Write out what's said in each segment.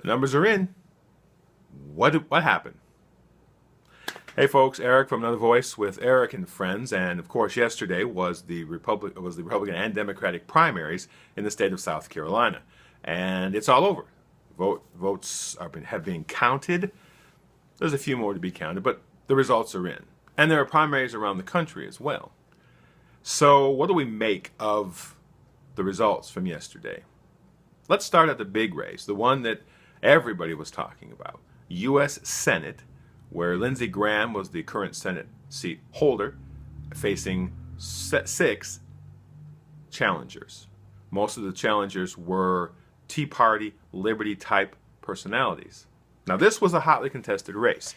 The numbers are in. What happened? Hey folks, Eric from Another Voice with Eric and Friends, and of course yesterday was the Republican and Democratic primaries in the state of South Carolina, and it's all over. Votes have been counted. There's a few more to be counted, but the results are in, and there are primaries around the country as well. So what do we make of the results from yesterday? Let's start at the big race, the one that everybody was talking about, U.S. Senate, where Lindsey Graham was the current Senate seat holder, facing 6 challengers. Most of the challengers were Tea Party, Liberty type personalities. Now, this was a hotly contested race.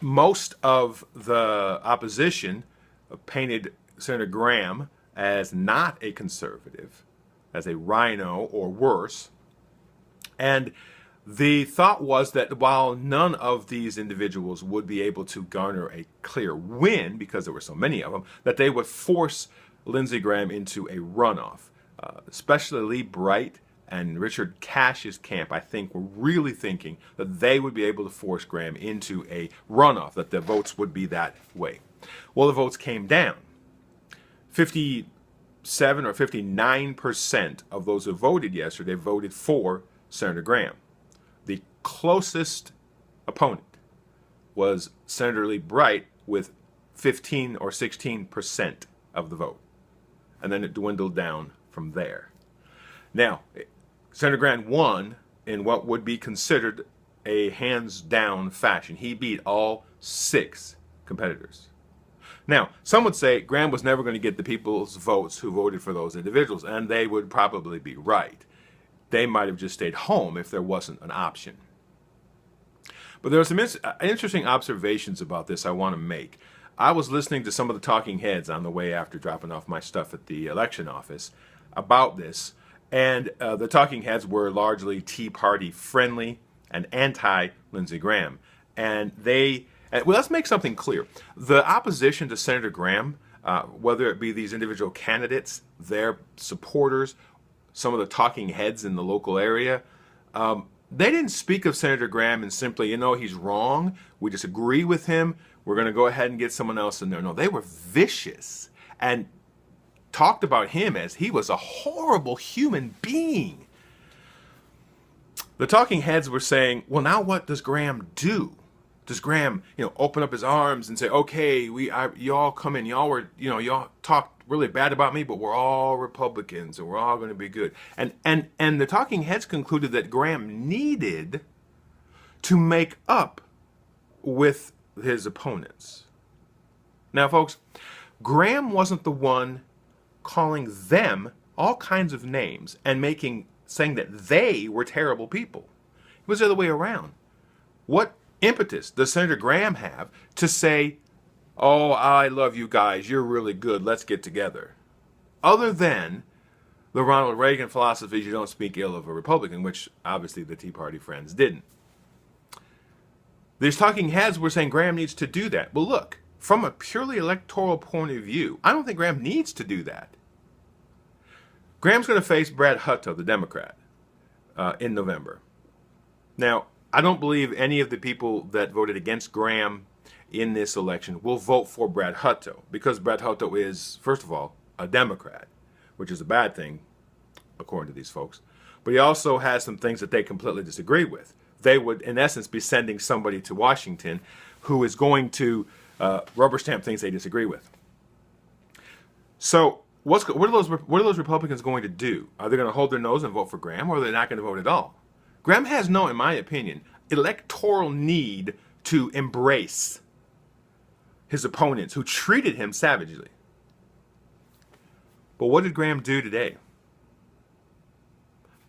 Most of the opposition painted Senator Graham as not a conservative, as a rhino or worse. And the thought was that while none of these individuals would be able to garner a clear win, because there were so many of them, that they would force Lindsey Graham into a runoff. Especially Lee Bright and Richard Cash's camp, I think, were really thinking that they would be able to force Graham into a runoff, that the votes would be that way. Well, the votes came down. 57 or 59% of those who voted yesterday voted for Senator Graham. The closest opponent was Senator Lee Bright with 15 or 16% of the vote. And then it dwindled down from there. Now, Senator Graham won in what would be considered a hands-down fashion. He beat all 6 competitors. Now, some would say Graham was never going to get the people's votes who voted for those individuals, and they would probably be right. They might have just stayed home if there wasn't an option. But there are some interesting observations about this I want to make. I was listening to some of the talking heads on the way after dropping off my stuff at the election office about this, and the talking heads were largely Tea Party friendly and anti-Lindsey Graham. And well, let's make something clear. The opposition to Senator Graham, whether it be these individual candidates, their supporters, some of the talking heads in the local area, they didn't speak of Senator Graham and simply, he's wrong, we disagree with him, we're going to go ahead and get someone else in there. No, they were vicious and talked about him as he was a horrible human being. The talking heads were saying, well, now what does Graham do? Does Graham, open up his arms and say, okay, y'all come in, y'all talked really bad about me, but we're all Republicans and we're all going to be good. And the talking heads concluded that Graham needed to make up with his opponents. Now, folks, Graham wasn't the one calling them all kinds of names and saying that they were terrible people. It was the other way around. What impetus does Senator Graham have to say, oh, I love you guys, you're really good, let's get together? Other than the Ronald Reagan philosophy, you don't speak ill of a Republican, which obviously the Tea Party friends didn't. These talking heads were saying Graham needs to do that. Well, look, from a purely electoral point of view, I don't think Graham needs to do that. Graham's going to face Brad Hutto, the Democrat, in November. Now, I don't believe any of the people that voted against Graham in this election will vote for Brad Hutto, because Brad Hutto is, first of all, a Democrat, which is a bad thing, according to these folks. But he also has some things that they completely disagree with. They would, in essence, be sending somebody to Washington who is going to rubber stamp things they disagree with. So what are those Republicans going to do? Are they going to hold their nose and vote for Graham, or are they not going to vote at all? Graham has no, in my opinion, electoral need to embrace his opponents who treated him savagely. But what did Graham do today?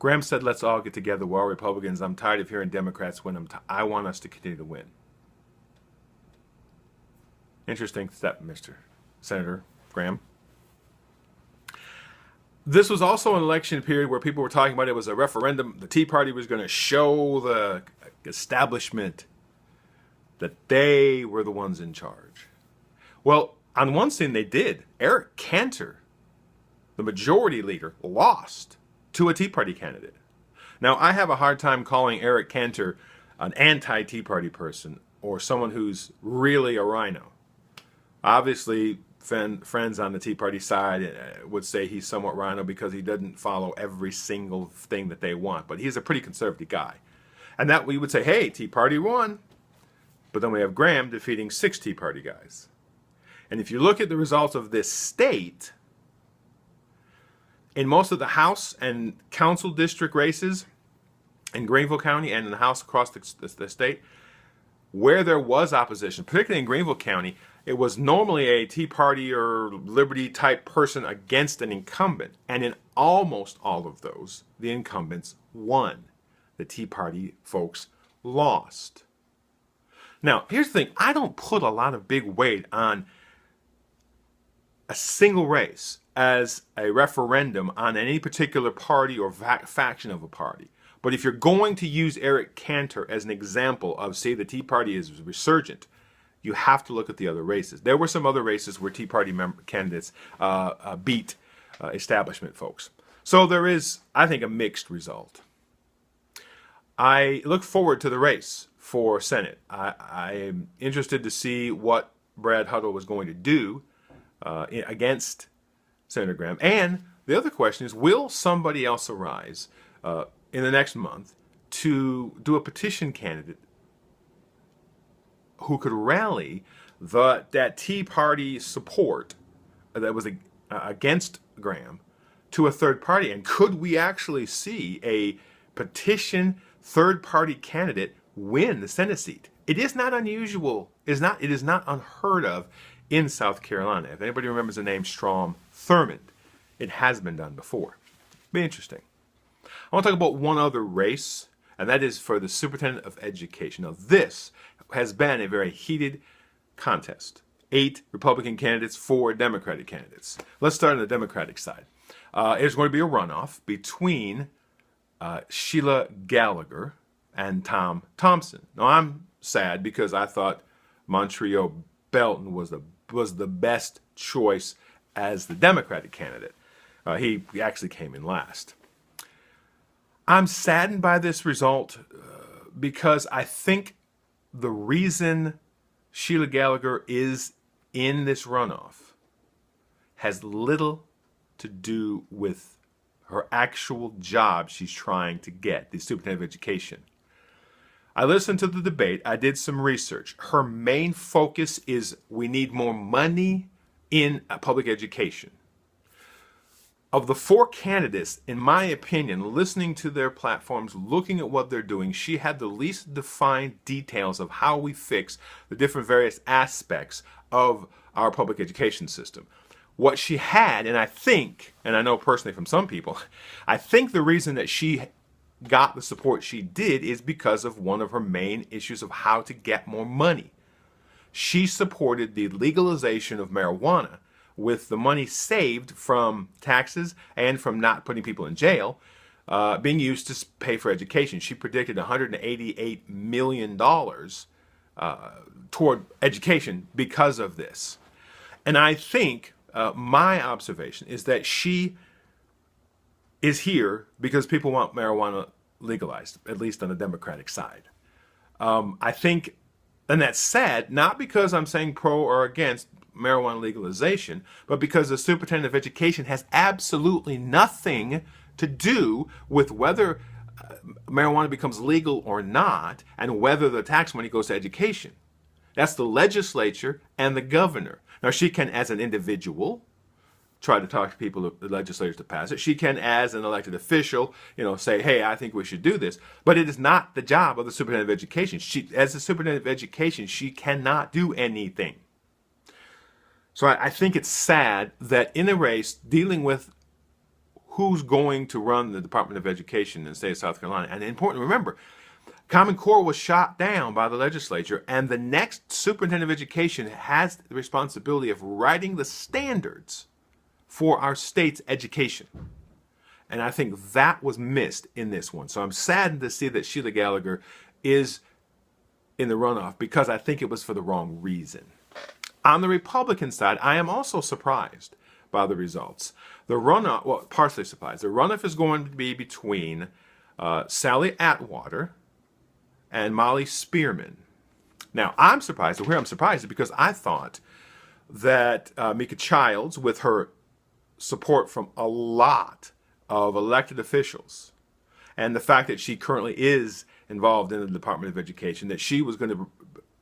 Graham said, let's all get together. We're all Republicans. I'm tired of hearing Democrats win. I want us to continue to win. Interesting step, Mr. Senator Graham. This was also an election period where people were talking about it was a referendum. The Tea Party was going to show the establishment that they were the ones in charge. Well, on one scene they did. Eric Cantor, the majority leader, lost to a Tea Party candidate. Now, I have a hard time calling Eric Cantor an anti-Tea Party person or someone who's really a rhino. Obviously, friends on the Tea Party side would say he's somewhat rhino because he doesn't follow every single thing that they want. But he's a pretty conservative guy. And that we would say, hey, Tea Party won. But then we have Graham defeating 6 Tea Party guys. And if you look at the results of this state, in most of the House and Council district races in Greenville County and in the House across the state, where there was opposition, particularly in Greenville County, it was normally a Tea Party or Liberty type person against an incumbent. And in almost all of those, the incumbents won. The Tea Party folks lost. Now, here's the thing. I don't put a lot of big weight on a single race as a referendum on any particular party or faction of a party. But if you're going to use Eric Cantor as an example of, say, the Tea Party is resurgent, you have to look at the other races. There were some other races where Tea Party candidates beat establishment folks. So there is, I think, a mixed result. I look forward to the race for Senate. I am interested to see what Brad Huddle was going to do against Senator Graham. And the other question is, will somebody else arise in the next month to do a petition candidate who could rally that Tea Party support that was against Graham to a third party? And could we actually see a petition third-party candidate win the Senate seat? It is not unusual. It is not unheard of in South Carolina. If anybody remembers the name Strom Thurmond, it has been done before. Be interesting. I want to talk about one other race, and that is for the Superintendent of Education. Now, this has been a very heated contest. 8 Republican candidates, 4 Democratic candidates. Let's start on the Democratic side. There's going to be a runoff between Sheila Gallagher and Tom Thompson. Now, I'm sad because I thought Montreal Belton was the best choice as the Democratic candidate. He actually came in last. I'm saddened by this result because I think the reason Sheila Gallagher is in this runoff has little to do with her actual job she's trying to get, the Superintendent of Education. I listened to the debate. I did some research. Her main focus is we need more money in public education. Of the 4 candidates, in my opinion, listening to their platforms, looking at what they're doing, she had the least defined details of how we fix the different various aspects of our public education system. What she had, and I think, and I know personally from some people, I think the reason that she got the support she did is because of one of her main issues of how to get more money. She supported the legalization of marijuana with the money saved from taxes and from not putting people in jail being used to pay for education. She predicted $188 million toward education because of this. And I think my observation is that she is here because people want marijuana legalized, at least on the Democratic side. I think, and that's sad, not because I'm saying pro or against marijuana legalization, but because the Superintendent of Education has absolutely nothing to do with whether marijuana becomes legal or not and whether the tax money goes to education. That's the legislature and the governor. Now, she can, as an individual, try to talk to people, the legislators, to pass it. She can, as an elected official, say, hey, I think we should do this. But it is not the job of the Superintendent of Education. As the Superintendent of Education, she cannot do anything. So I think it's sad that in a race dealing with who's going to run the Department of Education in the state of South Carolina, and important to remember, Common Core was shot down by the legislature, and the next Superintendent of Education has the responsibility of writing the standards for our state's education. And I think that was missed in this one. So I'm saddened to see that Sheila Gallagher is in the runoff because I think it was for the wrong reason. On the Republican side, I am also surprised by the results. The runoff, well, partially surprised. The runoff is going to be between Sally Atwater and Molly Spearman. Now, I'm surprised, and where I'm surprised is because I thought that Mika Childs, with her support from a lot of elected officials, and the fact that she currently is involved in the Department of Education, that she was going to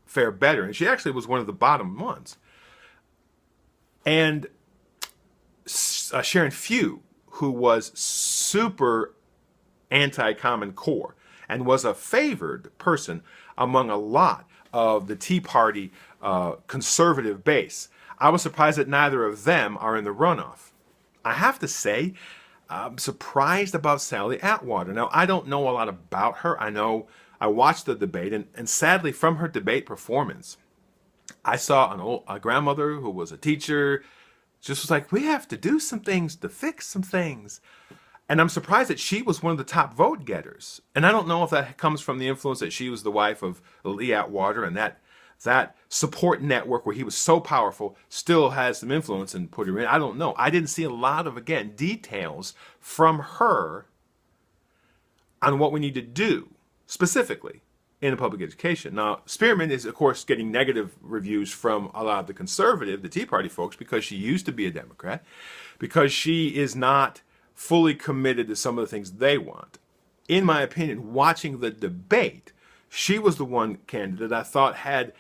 fare better. And she actually was one of the bottom ones. And Sharon Few, who was super anti-Common Core and was a favored person among a lot of the Tea Party conservative base. I was surprised that neither of them are in the runoff. I have to say, I'm surprised about Sally Atwater. Now, I don't know a lot about her. I watched the debate, and sadly, from her debate performance, I saw a grandmother who was a teacher, just was like, we have to do some things to fix some things. And I'm surprised that she was one of the top vote getters. And I don't know if that comes from the influence that she was the wife of Lee Atwater, and that support network where he was so powerful still has some influence and put her in. I don't know. I didn't see a lot of, again, details from her on what we need to do specifically in public education. Now, Spearman is, of course, getting negative reviews from a lot of the conservative, the Tea Party folks, because she used to be a Democrat, because she is not fully committed to some of the things they want. In my opinion, watching the debate, she was the one candidate I thought had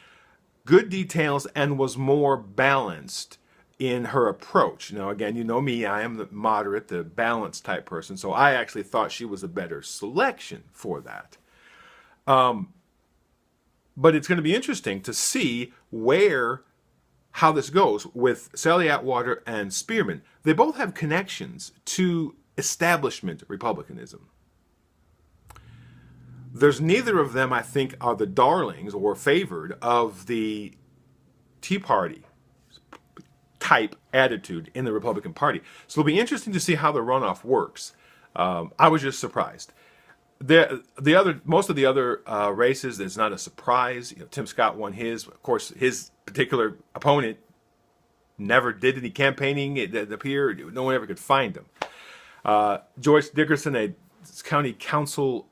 good details and was more balanced in her approach. Now, again, you know me, I am the moderate, the balanced type person, so I actually thought she was a better selection for that. But it's going to be interesting to see how this goes with Sally Atwater and Spearman. They both have connections to establishment Republicanism. There's neither of them, I think, are the darlings or favored of the Tea Party type attitude in the Republican Party. So it'll be interesting to see how the runoff works. I was just surprised. Most of the other races, it's not a surprise. Tim Scott won his. Of course, his particular opponent never did any campaigning. It appeared no one ever could find him. Joyce Dickerson, a county council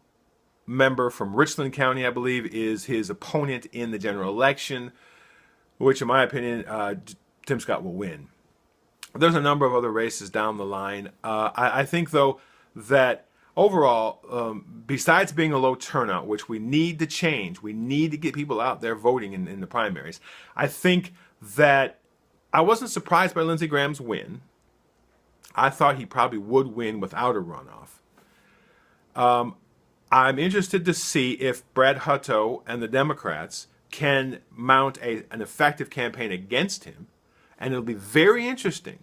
member from Richland County, I believe, is his opponent in the general election, which, in my opinion, Tim Scott will win. There's a number of other races down the line. I think, though, that overall, besides being a low turnout, which we need to change, we need to get people out there voting in the primaries, I think that I wasn't surprised by Lindsey Graham's win. I thought he probably would win without a runoff. I'm interested to see if Brad Hutto and the Democrats can mount an effective campaign against him. And it'll be very interesting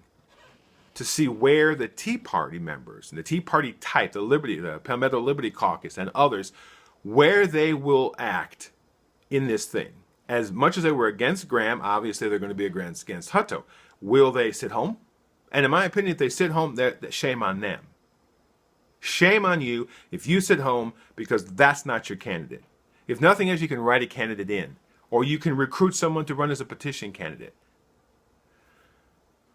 to see where the Tea Party members, and the Tea Party type, the Palmetto Liberty Caucus and others, where they will act in this thing. As much as they were against Graham, obviously they're going to be against Hutto. Will they sit home? And in my opinion, if they sit home, shame on them. Shame on you if you sit home because that's not your candidate. If nothing else, you can write a candidate in, or you can recruit someone to run as a petition candidate.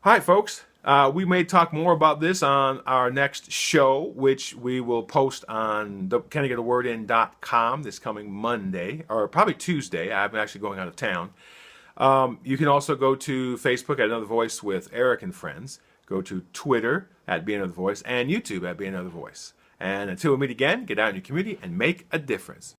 All right, folks. We may talk more about this on our next show, which we will post on canigetaWordIn.com this coming Monday, or probably Tuesday. I'm actually going out of town. You can also go to Facebook at Another Voice with Eric and Friends. Go to Twitter at Be Another Voice and YouTube at Be Another Voice. And until we meet again, get out in your community and make a difference.